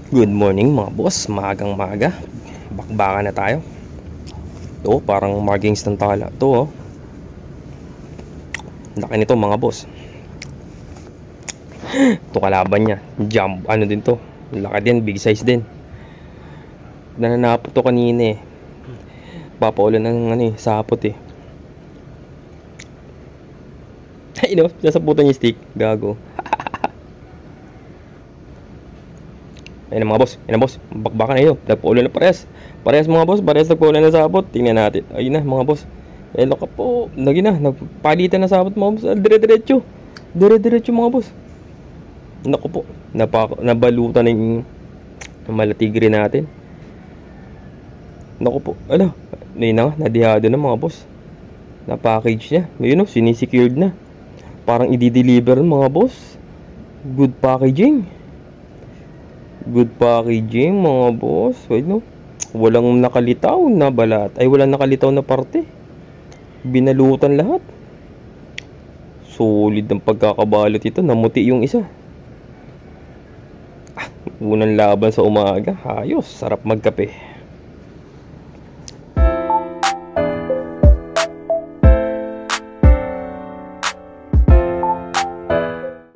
Good morning mga boss, magang maga. Bakbakan na tayo. Ito, parang maging stantala. Ito oh. Laki nito mga boss. Ito kalaban niya. Jump, ano din to. Laki din, big size din. Nananapo to kanina eh. Papaulan ng sapot eh. Ay no, nasaputan yung stick. Gago. Ayun na mga boss, ayun na boss, bakbakan na yun. Nagpaulan na parehas mga boss, parehas nagpaulan na sapot. Tingnan natin, ayun na mga boss. Ayun ka po, lagi na, nagpalitan na sapot mga boss. Dire-diretso mga boss. Naku po, nabalutan na yung malatigre natin. Naku po, ayun na, nadihado na mga boss. Na-package niya, ayun o, sinisecured na. Parang i-deliver mga boss. Good packaging mga boss. Wait no, walang nakalitaw na balat, ay walang nakalitaw na parte, binalutan lahat. Solid ang pagkakabalot ito. Namuti yung isa. Unang laban sa umaga, ayos, sarap magkape.